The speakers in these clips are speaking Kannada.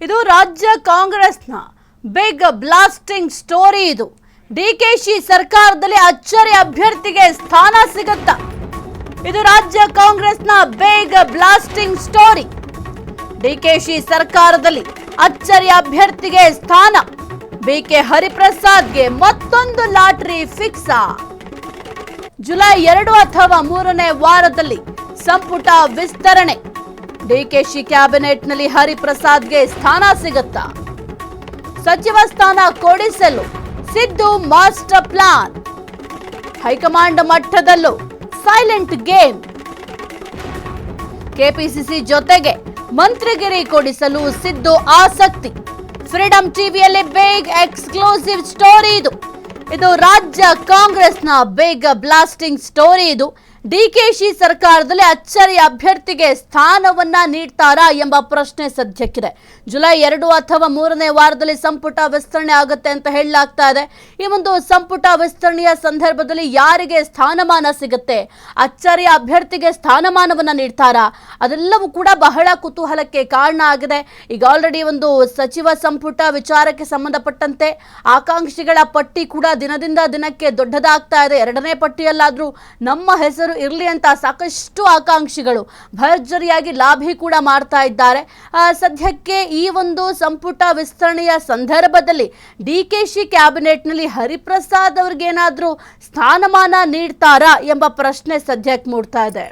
ಇದು ರಾಜ್ಯ ಕಾಂಗ್ರೆಸ್ನ ಬಿಗ್ ಬ್ಲಾಸ್ಟಿಂಗ್ ಸ್ಟೋರಿ. ಇದು ಡಿಕೆಶಿ ಸರ್ಕಾರದಲ್ಲಿ ಅಚ್ಚರಿ ಅಭ್ಯರ್ಥಿಗೆ ಸ್ಥಾನ ಸಿಗುತ್ತಾ? ಇದು ರಾಜ್ಯ ಕಾಂಗ್ರೆಸ್ನ ಬಿಗ್ ಬ್ಲಾಸ್ಟಿಂಗ್ ಸ್ಟೋರಿ. ಡಿಕೆಶಿ ಸರ್ಕಾರದಲ್ಲಿ ಅಚ್ಚರಿ ಅಭ್ಯರ್ಥಿಗೆ ಸ್ಥಾನ. ಬಿಕೆ ಹರಿಪ್ರಸಾದ್ಗೆ ಮತ್ತೊಂದು ಲಾಟರಿ ಫಿಕ್ಸ್. ಜುಲೈ 2 ಅಥವಾ 3ನೇ ವಾರದಲ್ಲಿ ಸಂಪುಟ ವಿಸ್ತರಣೆ. ಡಿಕೆಶಿ ಕ್ಯಾಬಿನೆಟ್ನಲ್ಲಿ ಹರಿಪ್ರಸಾದ್ಗೆ ಸ್ಥಾನ ಸಿಗುತ್ತಾ? ಸಚಿವ ಸ್ಥಾನ ಕೊಡಿಸಲು ಸಿದ್ದು ಮಾಸ್ಟರ್ ಪ್ಲಾನ್. ಹೈಕಮಾಂಡ್ ಮಟ್ಟದಲ್ಲೂ ಸೈಲೆಂಟ್ ಗೇಮ್. ಕೆಪಿಸಿಸಿ ಜೊತೆಗೆ ಮಂತ್ರಿಗಿರಿ ಕೊಡಿಸಲು ಸಿದ್ದು ಆಸಕ್ತಿ. ಫ್ರೀಡಂ ಟಿವಿಯಲ್ಲಿ ಬಿಗ್ ಎಕ್ಸ್ಕ್ಲೂಸಿವ್ ಸ್ಟೋರಿ. ಇದು ರಾಜ್ಯ ಕಾಂಗ್ರೆಸ್ನ ಬಿಗ್ ಬ್ಲಾಸ್ಟಿಂಗ್ ಸ್ಟೋರಿ. ಇದು ಡಿಕೆಶಿ ಸರ್ಕಾರದಲ್ಲಿ ಅಚ್ಚರಿ ಅಭ್ಯರ್ಥಿಗೆ ಸ್ಥಾನವನ್ನ ನೀಡ್ತಾರಾ ಎಂಬ ಪ್ರಶ್ನೆ ಸದ್ಯಕ್ಕಿದೆ. ಜುಲೈ 2 ಅಥವಾ 3ನೇ ವಾರದಲ್ಲಿ ಸಂಪುಟ ವಿಸ್ತರಣೆ ಆಗುತ್ತೆ ಅಂತ ಹೇಳಲಾಗ್ತಾ ಇದೆ. ಈ ಒಂದು ಸಂಪುಟ ವಿಸ್ತರಣೆಯ ಸಂದರ್ಭದಲ್ಲಿ ಯಾರಿಗೆ ಸ್ಥಾನಮಾನ ಸಿಗುತ್ತೆ, ಅಚ್ಚರಿ ಅಭ್ಯರ್ಥಿಗೆ ಸ್ಥಾನಮಾನವನ್ನ ನೀಡ್ತಾರಾ, ಅದೆಲ್ಲವೂ ಕೂಡ ಬಹಳ ಕುತೂಹಲಕ್ಕೆ ಕಾರಣ ಆಗಿದೆ. ಈಗ ಆಲ್ರೆಡಿ ಒಂದು ಸಚಿವ ಸಂಪುಟ ವಿಚಾರಕ್ಕೆ ಸಂಬಂಧಪಟ್ಟಂತೆ ಆಕಾಂಕ್ಷಿಗಳ ಪಟ್ಟಿ ಕೂಡ ದಿನದಿಂದ ದಿನಕ್ಕೆ ದೊಡ್ಡದಾಗ್ತಾ ಇದೆ. 2ನೇ ಪಟ್ಟಿಯಲ್ಲಾದ್ರೂ ನಮ್ಮ ಹೆಸರು ಇರಲಿ ಅಂತ ಸಾಕಷ್ಟು ಆಕಾಂಕ್ಷಿಗಳು ಭರ್ಜರಿಯಾಗಿ ಲಾಭಿ ಕೂಡ ಮಾಡ್ತಾ ಇದ್ದಾರೆ. ಸದ್ಯಕ್ಕೆ ಈ ಒಂದು ಸಂಪುಟ ವಿಸ್ತರಣೆಯ ಸಂದರ್ಭದಲ್ಲಿ ಡಿಕೆಶಿ ಕ್ಯಾಬಿನೆಟ್ನಲ್ಲಿ ಹರಿಪ್ರಸಾದ್ ಅವ್ರಿಗೇನಾದ್ರೂ ಸ್ಥಾನಮಾನ ನೀಡ್ತಾರಾ ಎಂಬ ಪ್ರಶ್ನೆ ಸದ್ಯಕ್ಕೆ ಮೂಡ್ತಾ ಇದೆ.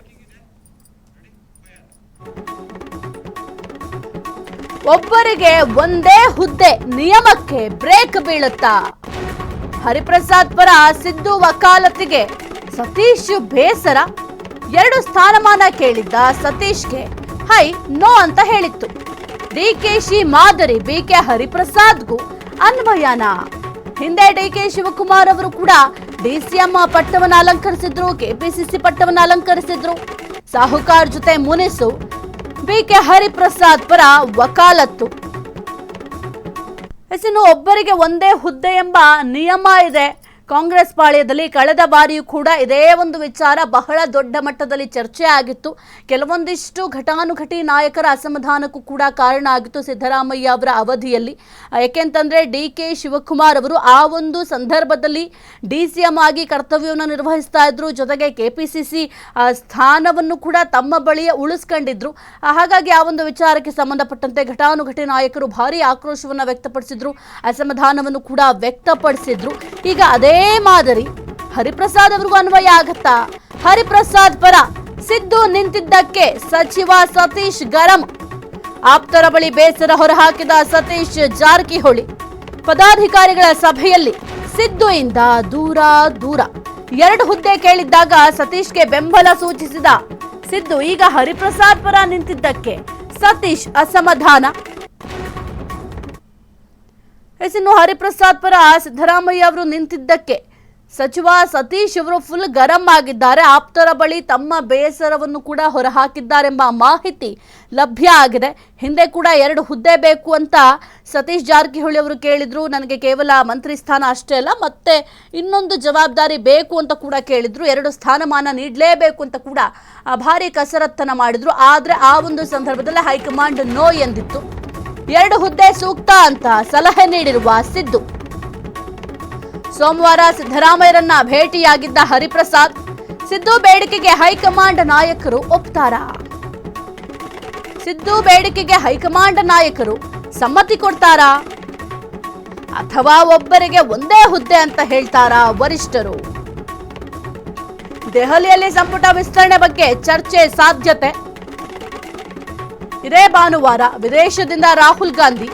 ಒಬ್ಬರಿಗೆ ಒಂದೇ ಹುದ್ದೆ ನಿಯಮಕ್ಕೆ ಬ್ರೇಕ್ ಬೀಳುತ್ತಾ? ಹರಿಪ್ರಸಾದ್ ಪರ ಸಿದ್ದು ವಕಾಲತಿಗೆ ಸತೀಶ್ ಬೇಸರ. 2 ಸ್ಥಾನಮಾನ ಕೇಳಿದ್ದ ಸತೀಶ್ಗೆ ಹೈ ನೋ ಅಂತ ಹೇಳಿತ್ತು. ಡಿಕೆಶಿ ಮಾದರಿ ಬಿಕೆ ಹರಿಪ್ರಸಾದ್ಗೂ ಅನ್ವಯನ? ಹಿಂದೆ ಡಿಕೆ ಶಿವಕುಮಾರ್ ಅವರು ಕೂಡ ಡಿಸಿಎಂ ಪಟ್ಟವನ್ನು ಅಲಂಕರಿಸಿದ್ರು, ಕೆಪಿಸಿಸಿ ಪಟ್ಟವನ್ನು ಅಲಂಕರಿಸಿದ್ರು. ಸಾಹುಕಾರ್ ಜೊತೆ ಮುನಿಸು. ಬಿಕೆ ಹರಿಪ್ರಸಾದ್ ಪರ ವಕಾಲತ್ತು. ಇನ್ನು ಒಬ್ಬರಿಗೆ ಒಂದೇ ಹುದ್ದೆ ಎಂಬ ನಿಯಮ ಇದೆ ಕಾಂಗ್ರೆಸ್ ಪಾಳ್ಯದಲ್ಲಿ. ಕಳೆದ ಬಾರಿಯೂ ಕೂಡ ಇದೇ ಒಂದು ವಿಚಾರ ಬಹಳ ದೊಡ್ಡ ಮಟ್ಟದಲ್ಲಿ ಚರ್ಚೆ ಆಗಿತ್ತು. ಕೆಲವೊಂದಿಷ್ಟು ಘಟಾನುಘಟಿ ನಾಯಕರ ಅಸಮಾಧಾನಕ್ಕೂ ಕೂಡ ಕಾರಣ ಆಗಿತ್ತು ಸಿದ್ದರಾಮಯ್ಯ ಅವರ ಅವಧಿಯಲ್ಲಿ. ಯಾಕೆಂತಂದ್ರೆ ಡಿಕೆ ಶಿವಕುಮಾರ್ ಅವರು ಆ ಒಂದು ಸಂದರ್ಭದಲ್ಲಿ ಡಿಸಿಎಂ ಆಗಿ ಕರ್ತವ್ಯವನ್ನು ನಿರ್ವಹಿಸ್ತಾ ಇದ್ರು, ಜೊತೆಗೆ ಕೆಪಿಸಿಸಿ ಸ್ಥಾನವನ್ನು ಕೂಡ ತಮ್ಮ ಬಳಿಯೇ ಉಳಿಸ್ಕೊಂಡಿದ್ರು. ಹಾಗಾಗಿ ಆ ಒಂದು ವಿಚಾರಕ್ಕೆ ಸಂಬಂಧಪಟ್ಟಂತೆ ಘಟಾನುಘಟಿ ನಾಯಕರು ಭಾರಿ ಆಕ್ರೋಶವನ್ನು ವ್ಯಕ್ತಪಡಿಸಿದ್ರು, ಅಸಮಾಧಾನವನ್ನು ಕೂಡ ವ್ಯಕ್ತಪಡಿಸಿದ್ರು. ಈಗ ಅದೇ ಮಾದರಿ ಹರಿಪ್ರಸಾದ್ ಅವರಿಗೂ ಅನ್ವಯ ಆಗತ್ತಾ? ಹರಿಪ್ರಸಾದ್ ಪರ ಸಿದ್ದು ನಿಂತಿದ್ದಕ್ಕೆ ಸಚಿವ ಸತೀಶ್ ಗರಂ. ಆಪ್ತರ ಬಳಿ ಬೇಸರ ಹೊರಹಾಕಿದ ಸತೀಶ್ ಜಾರಕಿಹೊಳಿ. ಪದಾಧಿಕಾರಿಗಳ ಸಭೆಯಲ್ಲಿ ಸಿದ್ದು ಇಂದ ದೂರ. 2 ಹುದ್ದೆ ಕೇಳಿದ್ದಾಗ ಸತೀಶ್ಗೆ ಬೆಂಬಲ ಸೂಚಿಸಿದ ಸಿದ್ದು ಈಗ ಹರಿಪ್ರಸಾದ್ ಪರ ನಿಂತಿದ್ದಕ್ಕೆ ಸತೀಶ್ ಅಸಮಾಧಾನ. ಇನ್ನು ಹರಿಪ್ರಸಾದ್ ಪರ ಸಿದ್ದರಾಮಯ್ಯ ಅವರು ನಿಂತಿದ್ದಕ್ಕೆ ಸಚಿವ ಸತೀಶ್ ಅವರು ಫುಲ್ ಗರಂ ಆಗಿದ್ದಾರೆ. ಆಪ್ತರ ಬಳಿ ತಮ್ಮ ಬೇಸರವನ್ನು ಕೂಡ ಹೊರಹಾಕಿದ್ದಾರೆಂಬ ಮಾಹಿತಿ ಲಭ್ಯ ಆಗಿದೆ. ಹಿಂದೆ ಕೂಡ 2 ಹುದ್ದೆ ಬೇಕು ಅಂತ ಸತೀಶ್ ಜಾರಕಿಹೊಳಿ ಅವರು ಕೇಳಿದ್ರು. ನನಗೆ ಕೇವಲ ಮಂತ್ರಿ ಸ್ಥಾನ ಅಷ್ಟೇ ಅಲ್ಲ, ಮತ್ತೆ ಇನ್ನೊಂದು ಜವಾಬ್ದಾರಿ ಬೇಕು ಅಂತ ಕೂಡ ಕೇಳಿದ್ರು. 2 ಸ್ಥಾನಮಾನ ನೀಡಲೇಬೇಕು ಅಂತ ಕೂಡ ಭಾರಿ ಕಸರತ್ತನ್ನ ಮಾಡಿದ್ರು. ಆದ್ರೆ ಆ ಒಂದು ಸಂದರ್ಭದಲ್ಲಿ ಹೈಕಮಾಂಡ್ ನೋ ಎಂದಿತ್ತು. 2 ಹುದ್ದೆ ಸೂಕ್ತ ಅಂತ ಸಲಹೆ ನೀಡಿರುವ ಸಿದ್ದು. ಸೋಮವಾರ ಸಿದ್ದರಾಮಯ್ಯರನ್ನ ಭೇಟಿಯಾಗಿದ್ದ ಹರಿಪ್ರಸಾದ್. ಸಿದ್ದು ಬೇಡಿಕೆಗೆ ಹೈಕಮಾಂಡ್ ನಾಯಕರು ಒಪ್ತಾರಾ? ಸಿದ್ದು ಬೇಡಿಕೆಗೆ ಹೈಕಮಾಂಡ್ ನಾಯಕರು ಸಮ್ಮತಿ ಕೊಡ್ತಾರಾ? ಅಥವಾ ಒಬ್ಬರಿಗೆ ಒಂದೇ ಹುದ್ದೆ ಅಂತ ಹೇಳ್ತಾರಾ ವರಿಷ್ಠರು? ದೆಹಲಿಯಲ್ಲಿ ಸಂಪುಟ ವಿಸ್ತರಣೆ ಬಗ್ಗೆ ಚರ್ಚೆ ಸಾಧ್ಯತೆ. ಇದೇ ಭಾನುವಾರ ವಿದೇಶದಿಂದ ರಾಹುಲ್ ಗಾಂಧಿ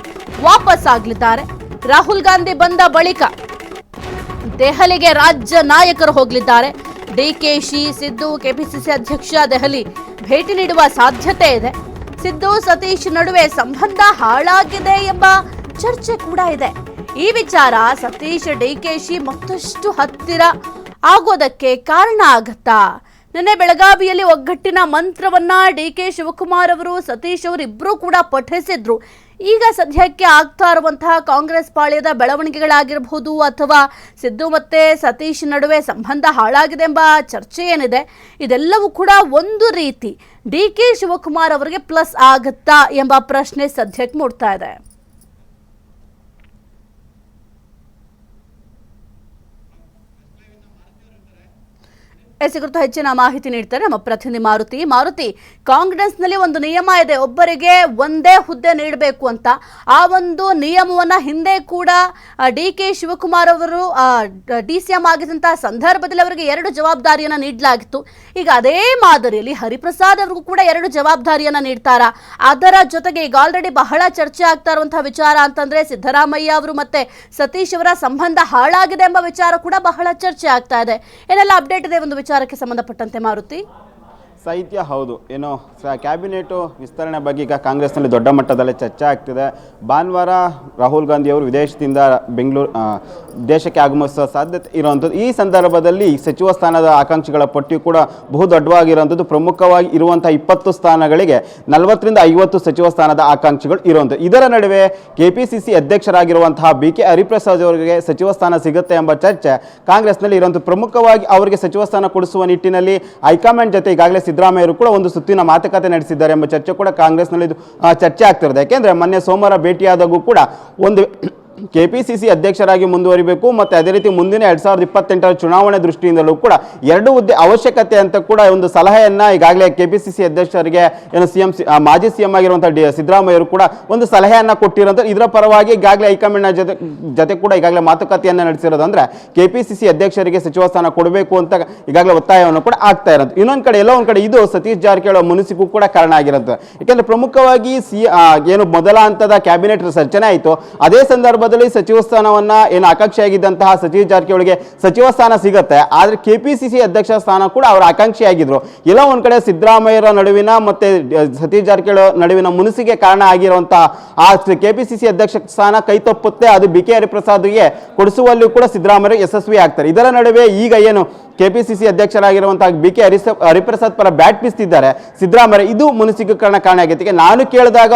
ವಾಪಸ್ ಆಗಲಿದ್ದಾರೆ. ರಾಹುಲ್ ಗಾಂಧಿ ಬಂದ ಬಳಿಕ ದೆಹಲಿಗೆ ರಾಜ್ಯ ನಾಯಕರು ಹೋಗಲಿದ್ದಾರೆ. ಡಿಕೆಶಿ, ಸಿದ್ದು, ಕೆಪಿಸಿಸಿ ಅಧ್ಯಕ್ಷ ದೆಹಲಿ ಭೇಟಿ ನೀಡುವ ಸಾಧ್ಯತೆ ಇದೆ. ಸಿದ್ದು ಸತೀಶ್ ನಡುವೆ ಸಂಬಂಧ ಹಾಳಾಗಿದೆ ಎಂಬ ಚರ್ಚೆ ಕೂಡ ಇದೆ. ಈ ವಿಚಾರ ಸತೀಶ್ ಡಿಕೆಶಿ ಮತ್ತಷ್ಟು ಹತ್ತಿರ ಆಗೋದಕ್ಕೆ ಕಾರಣ ಆಗತ್ತಾ? ನಿನ್ನೆ ಬೆಳಗಾವಿಯಲ್ಲಿ ಒಗ್ಗಟ್ಟಿನ ಮಂತ್ರವನ್ನ ಡಿಕೆ ಶಿವಕುಮಾರ್ ಅವರು, ಸತೀಶ್ ಅವರು ಇಬ್ಬರೂ ಕೂಡ ಪಠಿಸಿದ್ರು. ಈಗ ಸದ್ಯಕ್ಕೆ ಆಗ್ತಾ ಇರುವಂತಹ ಕಾಂಗ್ರೆಸ್ ಪಾಳ್ಯದ ಬೆಳವಣಿಗೆಗಳಾಗಿರಬಹುದು ಅಥವಾ ಸಿದ್ದು ಮತ್ತೆ ಸತೀಶ್ ನಡುವೆ ಸಂಬಂಧ ಹಾಳಾಗಿದೆ ಎಂಬ ಚರ್ಚೆ ಏನಿದೆ, ಇದೆಲ್ಲವೂ ಕೂಡ ಒಂದು ರೀತಿ DK ಶಿವಕುಮಾರ್ ಅವರಿಗೆ ಪ್ಲಸ್ ಆಗುತ್ತಾ ಎಂಬ ಪ್ರಶ್ನೆ ಸದ್ಯಕ್ಕೆ ಮೂಡ್ತಾ ಇದೆ. ಕುರಿತು ಹೆಚ್ಚಿನ ಮಾಹಿತಿ ನೀಡ್ತಾರೆ ನಮ್ಮ ಪ್ರತಿನಿಧಿ ಮಾರುತಿ. ಕಾಂಗ್ರೆಸ್ನಲ್ಲಿ ಒಂದು ನಿಯಮ ಇದೆ, ಒಬ್ಬರಿಗೆ ಒಂದೇ ಹುದ್ದೆ ನೀಡಬೇಕು ಅಂತ. ಆ ಒಂದು ನಿಯಮವನ್ನ ಹಿಂದೆ ಕೂಡ DK ಶಿವಕುಮಾರ್ ಅವರು DCM ಆಗಿದ್ದಂತಹ ಸಂದರ್ಭದಲ್ಲಿ ಅವರಿಗೆ 2 ಜವಾಬ್ದಾರಿಯನ್ನ ನೀಡಲಾಗಿತ್ತು. ಈಗ ಅದೇ ಮಾದರಿಯಲ್ಲಿ ಹರಿಪ್ರಸಾದ್ ಅವರಿಗೂ ಕೂಡ 2 ಜವಾಬ್ದಾರಿಯನ್ನ ನೀಡ್ತಾರಾ? ಅದರ ಜೊತೆಗೆ ಈಗ ಆಲ್ರೆಡಿ ಬಹಳ ಚರ್ಚೆ ಆಗ್ತಾ ಇರುವಂತಹ ವಿಚಾರ ಅಂತಂದ್ರೆ ಸಿದ್ದರಾಮಯ್ಯ ಅವರು ಮತ್ತೆ ಸತೀಶ್ ಅವರ ಸಂಬಂಧ ಹಾಳಾಗಿದೆ ಎಂಬ ವಿಚಾರ ಕೂಡ ಬಹಳ ಚರ್ಚೆ ಆಗ್ತಾ ಇದೆ. ಏನೆಲ್ಲ ಅಪ್ಡೇಟ್ ಇದೆ ಒಂದು ವಿಚಾರಕ್ಕೆ ಸಂಬಂಧಪಟ್ಟಂತೆ ಮಾರುತಿ? ಸಾಹಿತ್ಯ ಹೌದು, ಏನೋ ಕ್ಯಾಬಿನೆಟ್ ವಿಸ್ತರಣೆ ಬಗ್ಗೆ ಈಗ ಕಾಂಗ್ರೆಸ್ನಲ್ಲಿ ದೊಡ್ಡ ಮಟ್ಟದಲ್ಲಿ ಚರ್ಚೆ ಆಗ್ತಿದೆ. ಭಾನುವಾರ ರಾಹುಲ್ ಗಾಂಧಿ ಅವರು ವಿದೇಶದಿಂದ ದೇಶಕ್ಕೆ ಆಗಮಿಸುವ ಸಾಧ್ಯತೆ ಇರುವಂಥದ್ದು. ಈ ಸಂದರ್ಭದಲ್ಲಿ ಸಚಿವ ಸ್ಥಾನದ ಆಕಾಂಕ್ಷಿಗಳ ಪಟ್ಟಿ ಕೂಡ ಬಹು ದೊಡ್ಡವಾಗಿರುವಂಥದ್ದು. ಪ್ರಮುಖವಾಗಿ ಇರುವಂಥ 20 ಸ್ಥಾನಗಳಿಗೆ 40ರಿಂದ 50 ಸಚಿವ ಸ್ಥಾನದ ಆಕಾಂಕ್ಷಿಗಳು ಇರುವಂಥದ್ದು. ಇದರ ನಡುವೆ KPCC ಅಧ್ಯಕ್ಷರಾಗಿರುವಂತಹ BK ಹರಿಪ್ರಸಾದ್ ಅವರಿಗೆ ಸಚಿವ ಸ್ಥಾನ ಸಿಗುತ್ತೆ ಎಂಬ ಚರ್ಚೆ ಕಾಂಗ್ರೆಸ್ನಲ್ಲಿ ಇರುವಂಥದ್ದು. ಪ್ರಮುಖವಾಗಿ ಅವರಿಗೆ ಸಚಿವ ಸ್ಥಾನ ಕೊಡಿಸುವ ನಿಟ್ಟಿನಲ್ಲಿ ಹೈಕಮಾಂಡ್ ಜೊತೆ ಈಗಾಗಲೇ ಸಿದ್ದರಾಮಯ್ಯರು ಕೂಡ ಒಂದು ಸುತ್ತಿನ ಮಾತುಕತೆ ನಡೆಸಿದ್ದಾರೆ ಎಂಬ ಚರ್ಚೆ ಕೂಡ ಕಾಂಗ್ರೆಸ್ನಲ್ಲಿ ಚರ್ಚೆ ಆಗ್ತಿರೋದು. ಯಾಕೆಂದ್ರೆ ಮೊನ್ನೆ ಸೋಮವಾರ ಭೇಟಿಯಾದಾಗೂ ಕೂಡ ಒಂದು KPCC ಅಧ್ಯಕ್ಷರಾಗಿ ಮುಂದುವರಿಬೇಕು ಮತ್ತು ಅದೇ ರೀತಿ ಮುಂದಿನ 2028ರ ಚುನಾವಣೆ ದೃಷ್ಟಿಯಿಂದಲೂ ಕೂಡ 2 ಹುದ್ದೆ ಅವಶ್ಯಕತೆ ಅಂತ ಕೂಡ ಒಂದು ಸಲಹೆಯನ್ನ ಈಗಾಗಲೇ KPCC ಅಧ್ಯಕ್ಷರಿಗೆ ಏನು ಮಾಜಿ CM ಆಗಿರುವಂತಹ ಸಿದ್ದರಾಮಯ್ಯರು ಕೂಡ ಒಂದು ಸಲಹೆಯನ್ನ ಕೊಟ್ಟಿರೋದು. ಇದರ ಪರವಾಗಿ ಈಗಾಗಲೇ ಹೈಕಮಾಂಡ್ ಜೊತೆ ಕೂಡ ಈಗಾಗಲೇ ಮಾತುಕತೆಯನ್ನ ನಡೆಸಿರೋದು. ಅಂದ್ರೆ KPCC ಅಧ್ಯಕ್ಷರಿಗೆ ಸಚಿವ ಸ್ಥಾನ ಕೊಡಬೇಕು ಅಂತ ಈಗಾಗಲೇ ಒತ್ತಾಯವನ್ನು ಕೂಡ ಆಗ್ತಾ ಇರೋದು. ಇನ್ನೊಂದು ಕಡೆ ಎಲ್ಲೋ ಒಂದು ಕಡೆ ಇದು ಸತೀಶ್ ಜಾರಕಿಹೊಳಿ ಮುನಿಸಿಗೂ ಕೂಡ ಕಾರಣ ಆಗಿರುತ್ತೆ. ಯಾಕೆಂದ್ರೆ ಪ್ರಮುಖವಾಗಿ ಏನು ಮೊದಲ ಹಂತದ ಕ್ಯಾಬಿನೆಟ್ ರಚನೆ ಆಯಿತು, ಅದೇ ಸಂದರ್ಭದಲ್ಲಿ ಸಚಿವ ಸ್ಥಾನವನ್ನ ಏನು ಆಕಾಂಕ್ಷಿಯಾಗಿದ್ದಂತಹ ಸತೀಶ್ ಜಾರಕಿಹೊಳಿಗೆ ಸಚಿವ ಸ್ಥಾನ ಸಿಗುತ್ತೆ. ಆದ್ರೆ KPCC ಅಧ್ಯಕ್ಷ ಸ್ಥಾನ ಕೂಡ ಅವರ ಆಕಾಂಕ್ಷಿಯಾಗಿದ್ರು. ಎಲ್ಲ ಒಂದ್ ಕಡೆ ಸಿದ್ದರಾಮಯ್ಯರ ನಡುವಿನ ಮತ್ತೆ ಸತೀಶ್ ಜಾರಕಿಹೊಳಿ ನಡುವಿನ ಮುನಿಸಿಗೆ ಕಾರಣ ಆಗಿರುವಂತಹ ಆ KPCC ಅಧ್ಯಕ್ಷ ಸ್ಥಾನ ಕೈ ತಪ್ಪುತ್ತೆ. ಅದು BK ಹರಿಪ್ರಸಾದ್ಗೆ ಕೊಡಿಸುವಲ್ಲಿ ಕೂಡ ಸಿದ್ದರಾಮಯ್ಯ ಯಶಸ್ವಿ ಆಗ್ತಾರೆ. ಇದರ ನಡುವೆ ಈಗ ಏನು KPCC ಅಧ್ಯಕ್ಷರಾಗಿರುವಂತಹ BK ಹರಿಪ್ರಸಾದ್ ಪರ ಬ್ಯಾಟ್ ಬೀಸ್ತಿದ್ದಾರೆ ಸಿದ್ದರಾಮಯ್ಯ. ಇದು ಮುನಿಸಿಗೆ ಕಾರಣ ಆಗೈತೆ. ನಾನು ಕೇಳಿದಾಗ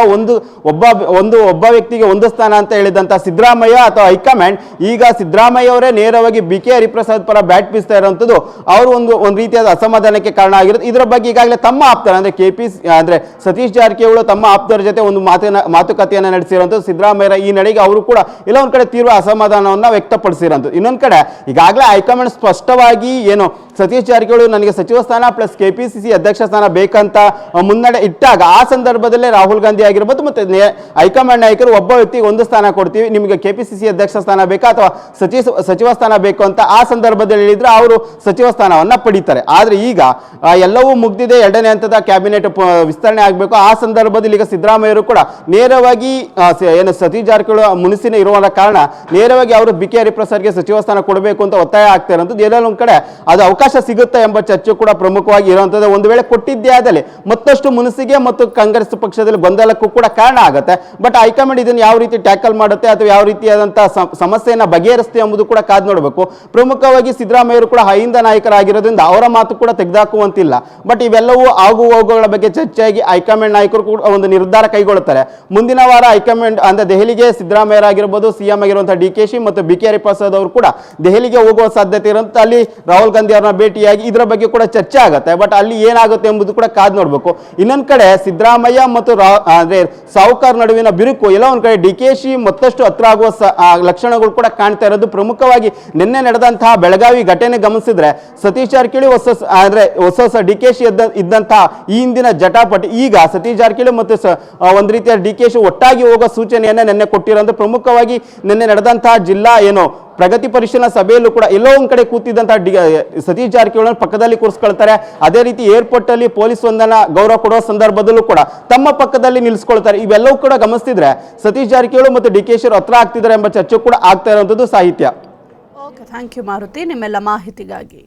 ಒಬ್ಬ ವ್ಯಕ್ತಿಗೆ ಒಂದು ಸ್ಥಾನ ಅಂತ ಹೇಳಿದಂತ ಸಿದ್ದರಾಮಯ್ಯ ಅಥವಾ ಹೈಕಮಾಂಡ್ ಈಗ ಸಿದ್ದರಾಮಯ್ಯ ಅವರೇ ನೇರವಾಗಿ BK ಹರಿಪ್ರಸಾದ್ ಪರ ಬ್ಯಾಟ್ ಬೀಸ್ತಾ ಇರುವಂತದ್ದು ಅವರು ಒಂದು ರೀತಿಯಾದ ಅಸಮಾಧಾನಕ್ಕೆ ಕಾರಣ ಆಗಿರುತ್ತೆ. ಇದರ ಬಗ್ಗೆ ಈಗಾಗಲೇ ತಮ್ಮ ಆಪ್ತರ ಅಂದ್ರೆ ಸತೀಶ್ ಜಾರಕಿಹೊಳಿ ತಮ್ಮ ಆಪ್ತರ ಜೊತೆ ಒಂದು ಮಾತುಕತೆಯನ್ನ ನಡೆಸಿರುವಂತದ್ದು. ಸಿದ್ದರಾಮಯ್ಯ ಈ ನಡೆಗೆ ಅವರು ಕೂಡ ಎಲ್ಲ ಒಂದ್ ಕಡೆ ತೀವ್ರ ಅಸಮಾಧಾನವನ್ನ ವ್ಯಕ್ತಪಡಿಸಿರುವಂತದ್ದು. ಇನ್ನೊಂದ್ ಕಡೆ ಈಗಾಗಲೇ ಹೈಕಮಾಂಡ್ ಸ್ಪಷ್ಟವಾಗಿ ಏನು ಸತೀಶ್ ಜಾರಕಿಹೊಳಿ ನನಗೆ ಸಚಿವ ಸ್ಥಾನ ಪ್ಲಸ್ KPCC ಅಧ್ಯಕ್ಷ ಸ್ಥಾನ ಬೇಕಂತ ಮುನ್ನಡೆ ಇಟ್ಟಾಗ ಆ ಸಂದರ್ಭದಲ್ಲೇ ರಾಹುಲ್ ಗಾಂಧಿ ಆಗಿರ್ಬೋದು ಮತ್ತೆ ಹೈಕಮಾಂಡ್ ನಾಯಕರು ಒಬ್ಬ ವ್ಯಕ್ತಿಗೆ ಒಂದು ಸ್ಥಾನ ಕೊಡ್ತೀವಿ, ನಿಮಗೆ KPCC ಅಧ್ಯಕ್ಷ ಸ್ಥಾನ ಬೇಕಾ ಅಥವಾ ಸಚಿವ ಸ್ಥಾನ ಬೇಕು ಅಂತ ಆ ಸಂದರ್ಭದಲ್ಲಿ ಹೇಳಿದ್ರೆ ಅವರು ಸಚಿವ ಸ್ಥಾನವನ್ನ ಪಡಿತಾರೆ. ಆದ್ರೆ ಈಗ ಎಲ್ಲವೂ ಮುಗ್ದಿದೆ, 2ನೇ ಹಂತದ ಕ್ಯಾಬಿನೆಟ್ ವಿಸ್ತರಣೆ ಆಗಬೇಕು. ಆ ಸಂದರ್ಭದಲ್ಲಿ ಈಗ ಸಿದ್ದರಾಮಯ್ಯರು ಕೂಡ ನೇರವಾಗಿ ಏನು ಸತೀಶ್ ಜಾರಕಿಹೊಳಿ ಮುನಿಸಿನ ಇರುವ ಕಾರಣ ನೇರವಾಗಿ ಅವರು BK ಹರಿಪ್ರಸಾದ್ಗೆ ಸಚಿವ ಸ್ಥಾನ ಕೊಡಬೇಕು ಅಂತ ಒತ್ತಾಯ ಆಗ್ತಾ ಇರೋದು. ಎಲ್ಲೊಂದು ಕಡೆ ಅದು ಅವಕಾಶ ಸಿಗುತ್ತೆ ಎಂಬ ಚರ್ಚೆ ಕೂಡ ಪ್ರಮುಖವಾಗಿ ಇರುವಂತದ್ದು. ಒಂದು ವೇಳೆ ಕೊಟ್ಟಿದ್ದೇ ಆದಲ್ಲಿ ಮತ್ತಷ್ಟು ಮುನಿಸಿಗೆ ಮತ್ತು ಕಾಂಗ್ರೆಸ್ ಪಕ್ಷದಲ್ಲಿ ಗೊಂದಲಕ್ಕೂ ಕೂಡ ಕಾರಣ ಆಗುತ್ತೆ. ಬಟ್ ಹೈಕಮಾಂಡ್ ಇದನ್ನು ಯಾವ ರೀತಿ ಟ್ಯಾಕಲ್ ಮಾಡುತ್ತೆ ಅಥವಾ ಯಾವ ರೀತಿಯಾದಂತಹ ಸಮಸ್ಯೆಯನ್ನ ಬಗೆಹರಿಸುತ್ತೆ ಎಂಬುದು ಕೂಡ ಕಾದು ನೋಡಬೇಕು. ಪ್ರಮುಖವಾಗಿ ಸಿದ್ದರಾಮಯ್ಯರು ಕೂಡ ಹೈಂದ ನಾಯಕರಾಗಿರೋದ್ರಿಂದ ಅವರ ಮಾತು ಕೂಡ ತೆಗೆದುಹಾಕುವಂತಿಲ್ಲ. ಬಟ್ ಇವೆಲ್ಲವೂ ಆಗು ಹೋಗುಗಳ ಬಗ್ಗೆ ಚರ್ಚೆಯಾಗಿ ಹೈಕಮಾಂಡ್ ನಾಯಕರು ಕೂಡ ಒಂದು ನಿರ್ಧಾರ ಕೈಗೊಳ್ಳುತ್ತಾರೆ. ಮುಂದಿನ ವಾರ ಹೈಕಮಾಂಡ್ ಅಂದ್ರೆ ದೆಹಲಿಗೆ ಸಿದ್ದರಾಮಯ್ಯರಾಗಿರ್ಬೋದು, CM ಆಗಿರುವಂತಹ DKಶಿ ಮತ್ತು BK ಹರಿಪ್ರಸಾದ್ ಅವರು ಕೂಡ ದೆಹಲಿಗೆ ಹೋಗುವ ಸಾಧ್ಯತೆ ಇರುತ್ತೆ. ಅಲ್ಲಿ ರಾಹುಲ್ ಗಾಂಧಿ ಅವರನ್ನ ಭೇಟಿಯಾಗಿ ಇದರ ಬಗ್ಗೆ ಕೂಡ ಚರ್ಚೆ ಆಗುತ್ತೆ. ಬಟ್ ಅಲ್ಲಿ ಏನಾಗುತ್ತೆ ಎಂಬುದು ಕೂಡ ಕಾದು ನೋಡಬೇಕು. ಇನ್ನೊಂದ್ ಕಡೆ ಸಿದ್ದರಾಮಯ್ಯ ಮತ್ತು ಅಂದ್ರೆ ಸಾಹುಕಾರ್ ನಡುವಿನ ಬಿರುಕು ಎಲ್ಲ ಒಂದ್ ಕಡೆ DKಶಿ ಮತ್ತಷ್ಟು ಹತ್ರ ಆಗುವ ಲಕ್ಷಣಗಳು ಕೂಡ ಕಾಣ್ತಾ ಇರೋದು. ಪ್ರಮುಖವಾಗಿ ನಿನ್ನೆ ನಡೆದಂತಹ ಬೆಳಗಾವಿ ಘಟನೆ ಗಮನಿಸಿದ್ರೆ ಸತೀಶ್ ಜಾರಕಿಹೊಳಿ ಹೊಸ DKಶಿ ಇದ್ದಂತಹ ಈ ಹಿಂದಿನ ಜಟಾಪಟಿ ಈಗ ಸತೀಶ್ ಜಾರಕಿಹೊಳಿ ಮತ್ತು ಒಂದ್ ರೀತಿಯ DKಶಿ ಒಟ್ಟಾಗಿ ಹೋಗೋ ಸೂಚನೆಯನ್ನ ನಿನ್ನೆ ಕೊಟ್ಟಿರೋದು. ಪ್ರಮುಖವಾಗಿ ನಿನ್ನೆ ನಡೆದಂತಹ ಜಿಲ್ಲಾ ಪ್ರಗತಿ ಪರಿಶೀಲನಾ ಸಭೆಯಲ್ಲೂ ಕೂಡ ಎಲ್ಲೋ ಒಂದ್ ಕಡೆ ಕೂತಿದ್ದಂತಹ ಸತೀಶ್ ಜಾರಕಿಹೊಳಿ ಪಕ್ಕದಲ್ಲಿ ಕೂರಿಸ್ಕೊಳ್ತಾರೆ. ಅದೇ ರೀತಿ ಏರ್ಪೋರ್ಟ್ ಅಲ್ಲಿ ಪೊಲೀಸ್ ಒಂದನ್ನ ಗೌರವ ಕೊಡುವ ಸಂದರ್ಭದಲ್ಲೂ ಕೂಡ ತಮ್ಮ ಪಕ್ಕದಲ್ಲಿ ನಿಲ್ಲಿಸ್ಕೊಳ್ತಾರೆ. ಇವೆಲ್ಲವೂ ಕೂಡ ಗಮನಿಸ್ತಿದ್ರೆ ಸತೀಶ್ ಜಾರಕಿಹೊಳಿ ಮತ್ತು DKಶಿ ಹತ್ರ ಆಗ್ತಿದ್ದಾರೆ ಎಂಬ ಚರ್ಚೆ ಕೂಡ ಆಗ್ತಾ ಇರುವಂತದ್ದು ಸಾಹಿತ್ಯ. ಓಕೆ, ಥ್ಯಾಂಕ್ ಯು ಮಾರುತಿ ನಿಮ್ಮೆಲ್ಲ ಮಾಹಿತಿಗಾಗಿ.